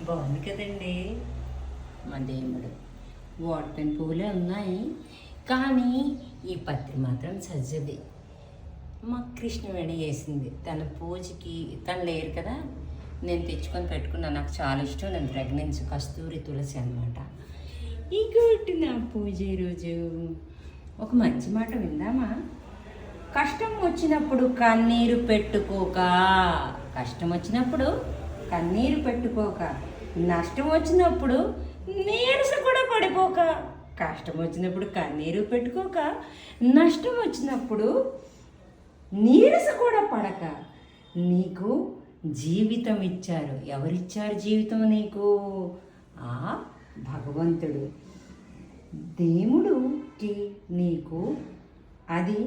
బాగుంది కదండి మా దేవుడు. వాటర్ పువ్వులే ఉన్నాయి, కానీ ఈ పత్రి మాత్రం సజ్జది. మా కృష్ణవేణి వేసింది. తన పూజకి తను లేరు కదా, నేను తెచ్చుకొని పెట్టుకున్నా. నాకు చాలా ఇష్టం. నేను ప్రెగ్నెన్సీ కస్తూరి తులసి అనమాట. ఇంకోటి నా పూజ ఈరోజు ఒక మంచి మాట విందామా? కష్టం వచ్చినప్పుడు కన్నీరు పెట్టుకోక, కష్టం వచ్చినప్పుడు కన్నీరు పెట్టుకోక, నష్టం వచ్చినప్పుడు నీరస కూడా పడిపోక, కష్టం వచ్చినప్పుడు కన్నీరు పెట్టుకోక, నష్టం వచ్చినప్పుడు నీరస కూడా పడక, నీకు జీవితం ఇచ్చారు. ఎవరిచ్చారు జీవితం నీకు? ఆ భగవంతుడు. దేవుడుకి నీకు అది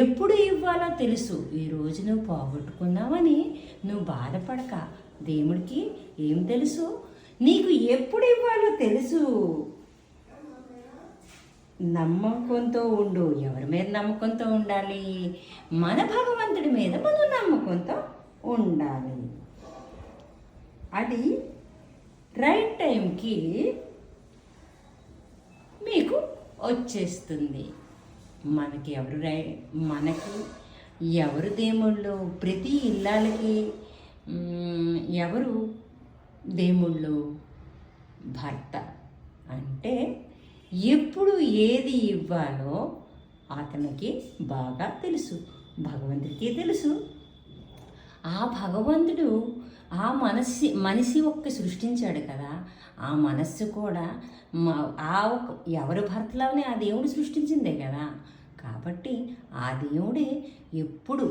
ఎప్పుడు ఇవ్వాలో తెలుసు. ఈరోజు నువ్వు పోగొట్టుకున్నావని నువ్వు బాధపడక, దేవుడికి ఏం తెలుసు? నీకు ఎప్పుడు ఇవ్వాలో తెలుసు. నమ్మకంతో ఉండు. ఎవరి మీద నమ్మకంతో ఉండాలి? మన భగవంతుడి మీద మనం నమ్మకంతో ఉండాలి. అది రైట్ టైంకి మీకు వచ్చేస్తుంది. మనకి ఎవరు దేవుళ్ళు? ప్రతి ఇల్లాలకి ఎవరు దేవుళ్ళు? భర్త. అంటే ఎప్పుడు ఏది ఇవ్వాలో అతనికి బాగా తెలుసు, భగవంతుడికి తెలుసు. ఆ భగవంతుడు ఆ మనిషి ఒక్క సృష్టించాడు కదా, ఆ మనస్సు కూడా ఎవరి భర్తలోనే ఆ దేవుడు సృష్టించిందే కదా. కాబట్టి ఆ దేవుడే ఎప్పుడు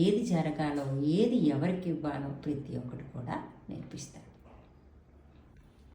ఏది జరగాలో, ఏది ఎవరికి ఇవ్వాలో ప్రతి ఒక్కటి కూడా నేర్పిస్తాడు.